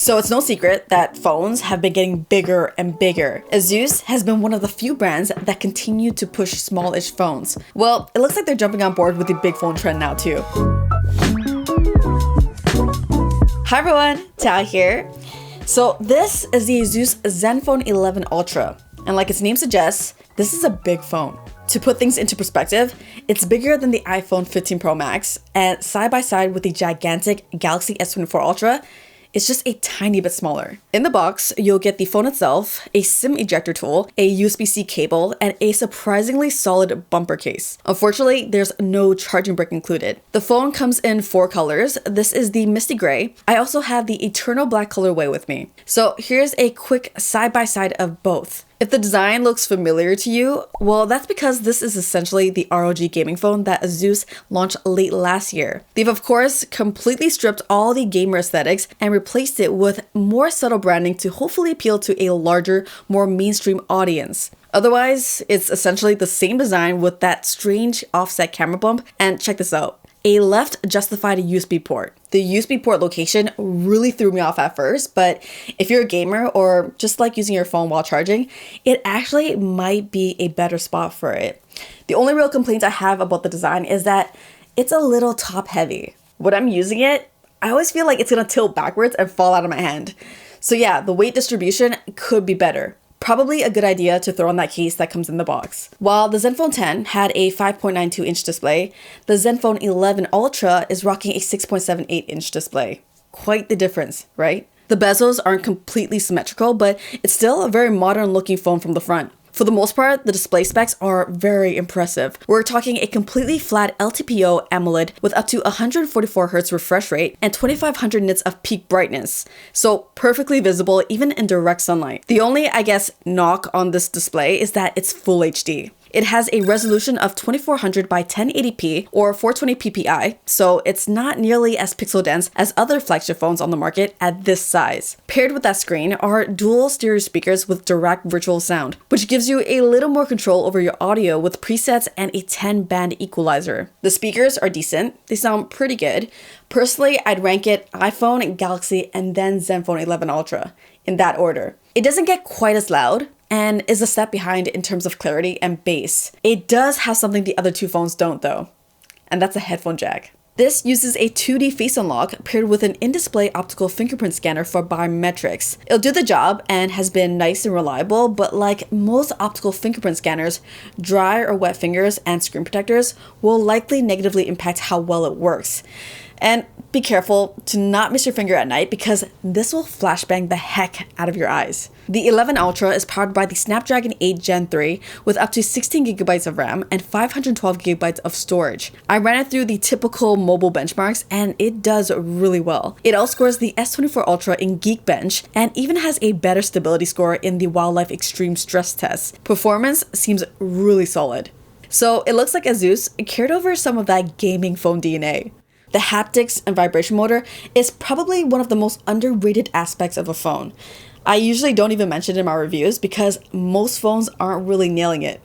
So it's no secret that phones have been getting bigger and bigger. Asus has been one of the few brands that continue to push smallish phones. Well, it looks like they're jumping on board with the big phone trend now too. Hi everyone, Tao here. So this is the Asus Zenfone 11 Ultra. And like its name suggests, this is a big phone. To put things into perspective, it's bigger than the iPhone 15 Pro Max, and side by side with the gigantic Galaxy S24 Ultra, it's just a tiny bit smaller. In the box, you'll get the phone itself, a SIM ejector tool, a USB-C cable, and a surprisingly solid bumper case. Unfortunately, there's no charging brick included. The phone comes in 4 colors. This is the Misty Gray. I also have the Eternal Black colorway with me. So here's a quick side-by-side of both. If the design looks familiar to you, well, that's because this is essentially the ROG gaming phone that Asus launched late last year. They've of course completely stripped all the gamer aesthetics and replaced it with more subtle branding to hopefully appeal to a larger, more mainstream audience. Otherwise, it's essentially the same design with that strange offset camera bump, and check this out. A left justified USB port. The USB port location really threw me off at first, but if you're a gamer or just like using your phone while charging, it actually might be a better spot for it. The only real complaints I have about the design is that it's a little top heavy. When I'm using it, I always feel like it's gonna tilt backwards and fall out of my hand. So yeah, the weight distribution could be better. Probably a good idea to throw on that case that comes in the box. While the Zenfone 10 had a 5.92-inch display, the Zenfone 11 Ultra is rocking a 6.78-inch display. Quite the difference, right? The bezels aren't completely symmetrical, but it's still a very modern-looking phone from the front. For the most part, the display specs are very impressive. We're talking a completely flat LTPO AMOLED with up to 144Hz refresh rate and 2500 nits of peak brightness. So perfectly visible even in direct sunlight. The only, I guess, knock on this display is that it's full HD. It has a resolution of 2400 by 1080p or 420 ppi, so it's not nearly as pixel dense as other flagship phones on the market at this size. Paired with that screen are dual stereo speakers with direct virtual sound, which gives you a little more control over your audio with presets and a 10-band equalizer. The speakers are decent, they sound pretty good. Personally, I'd rank it iPhone, Galaxy, and then Zenfone 11 Ultra, in that order. It doesn't get quite as loud, and is a step behind in terms of clarity and bass. It does have something the other two phones don't though, and that's a headphone jack. This uses a 2D face unlock paired with an in-display optical fingerprint scanner for biometrics. It'll do the job and has been nice and reliable, but like most optical fingerprint scanners, dry or wet fingers and screen protectors will likely negatively impact how well it works. And be careful to not miss your finger at night because this will flashbang the heck out of your eyes. The 11 Ultra is powered by the Snapdragon 8 Gen 3 with up to 16GB of RAM and 512GB of storage. I ran it through the typical mobile benchmarks and it does really well. It outscores the S24 Ultra in Geekbench and even has a better stability score in the Wildlife Extreme Stress Test. Performance seems really solid. So it looks like Asus carried over some of that gaming phone DNA. The haptics and vibration motor is probably one of the most underrated aspects of a phone. I usually don't even mention it in my reviews because most phones aren't really nailing it.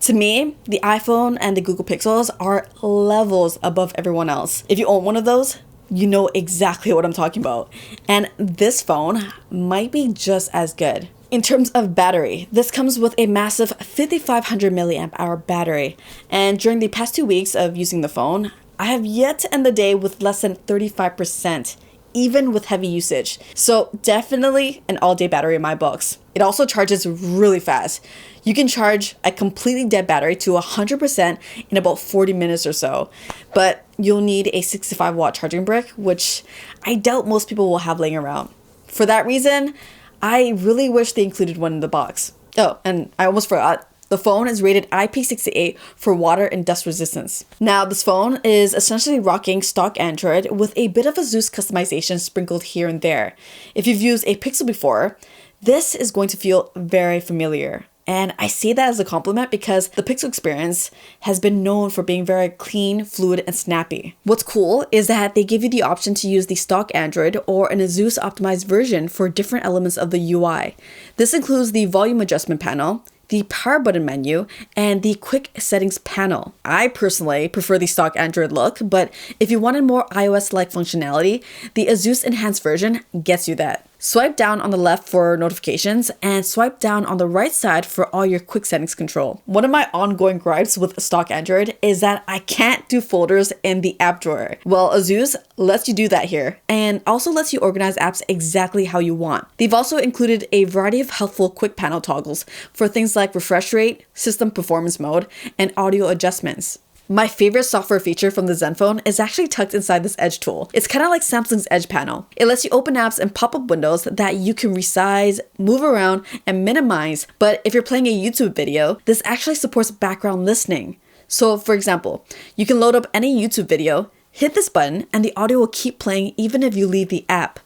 To me, the iPhone and the Google Pixels are levels above everyone else. If you own one of those, you know exactly what I'm talking about. And this phone might be just as good. In terms of battery, this comes with a massive 5500 milliamp hour battery. And during the past 2 weeks of using the phone, I have yet to end the day with less than 35%, even with heavy usage. So definitely an all-day battery in my books. It also charges really fast. You can charge a completely dead battery to 100% in about 40 minutes or so, but you'll need a 65-watt charging brick, which I doubt most people will have laying around. For that reason, I really wish they included one in the box. Oh, and I almost forgot. The phone is rated IP68 for water and dust resistance. Now, this phone is essentially rocking stock Android with a bit of Asus customization sprinkled here and there. If you've used a Pixel before, this is going to feel very familiar. And I say that as a compliment because the Pixel experience has been known for being very clean, fluid, and snappy. What's cool is that they give you the option to use the stock Android or an Asus optimized version for different elements of the UI. This includes the volume adjustment panel, the power button menu, and the quick settings panel. I personally prefer the stock Android look, but if you wanted more iOS-like functionality, the Asus enhanced version gets you that. Swipe down on the left for notifications and swipe down on the right side for all your quick settings control. One of my ongoing gripes with stock Android is that I can't do folders in the app drawer. Well, Asus lets you do that here and also lets you organize apps exactly how you want. They've also included a variety of helpful quick panel toggles for things like refresh rate, system performance mode, and audio adjustments. My favorite software feature from the Zenfone is actually tucked inside this Edge tool. It's kind of like Samsung's Edge panel. It lets you open apps and pop-up windows that you can resize, move around, and minimize. But if you're playing a YouTube video, this actually supports background listening. So for example, you can load up any YouTube video, hit this button, and the audio will keep playing even if you leave the app.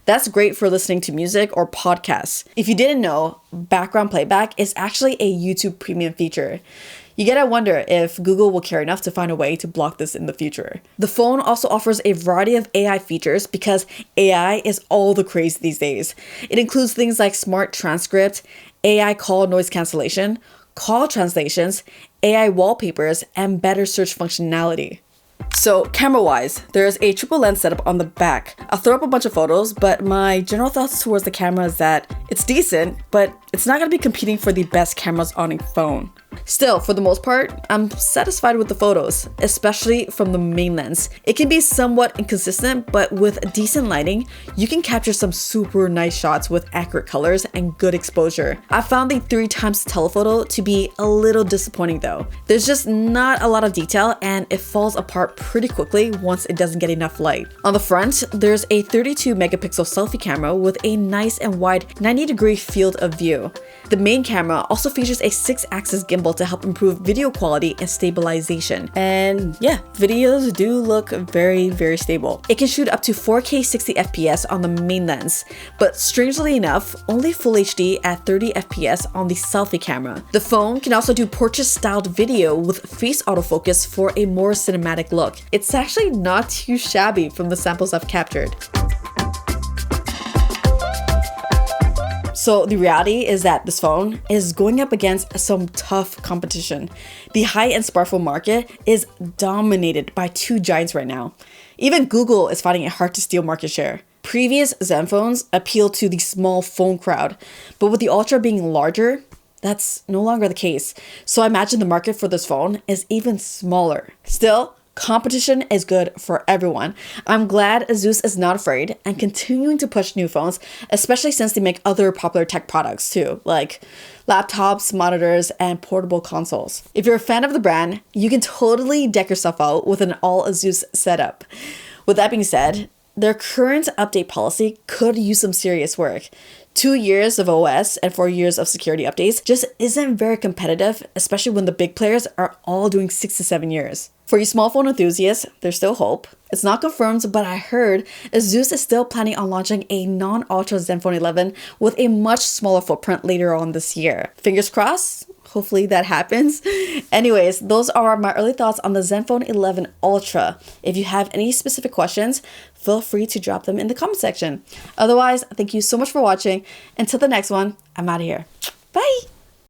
That's great for listening to music or podcasts. If you didn't know, background playback is actually a YouTube premium feature. You gotta wonder if Google will care enough to find a way to block this in the future. The phone also offers a variety of AI features because AI is all the craze these days. It includes things like smart transcript, AI call noise cancellation, call translations, AI wallpapers, and better search functionality. So camera-wise, there's a triple lens setup on the back. I'll throw up a bunch of photos, but my general thoughts towards the camera is that it's decent, but it's not gonna be competing for the best cameras on a phone. Still, for the most part, I'm satisfied with the photos, especially from the main lens. It can be somewhat inconsistent, but with decent lighting, you can capture some super nice shots with accurate colors and good exposure. I found the 3x telephoto to be a little disappointing though. There's just not a lot of detail and it falls apart pretty quickly once it doesn't get enough light. On the front, there's a 32 megapixel selfie camera with a nice and wide 90-degree field of view. The main camera also features a 6-axis gimbal to help improve video quality and stabilization. And yeah, videos do look very, very stable. It can shoot up to 4K 60 FPS on the main lens, but strangely enough, only Full HD at 30 FPS on the selfie camera. The phone can also do portrait-styled video with face autofocus for a more cinematic look. It's actually not too shabby from the samples I've captured. So the reality is that this phone is going up against some tough competition. The high-end smartphone market is dominated by two giants right now. Even Google is finding it hard to steal market share. Previous Zenphones appealed to the small phone crowd, but with the Ultra being larger, that's no longer the case. So I imagine the market for this phone is even smaller. Still, competition is good for everyone. I'm glad Asus is not afraid and continuing to push new phones, especially since they make other popular tech products too, like laptops, monitors, and portable consoles. If you're a fan of the brand, you can totally deck yourself out with an all Asus setup. With that being said, their current update policy could use some serious work. 2 years of OS and 4 years of security updates just isn't very competitive, especially when the big players are all doing 6 to 7 years. For you small phone enthusiasts, there's still hope. It's not confirmed, but I heard Asus is still planning on launching a non-Ultra Zenfone 11 with a much smaller footprint later on this year. Fingers crossed. Hopefully that happens. Anyways, those are my early thoughts on the Zenfone 11 Ultra. If you have any specific questions, feel free to drop them in the comment section. Otherwise, thank you so much for watching. Until the next one, I'm out of here. Bye!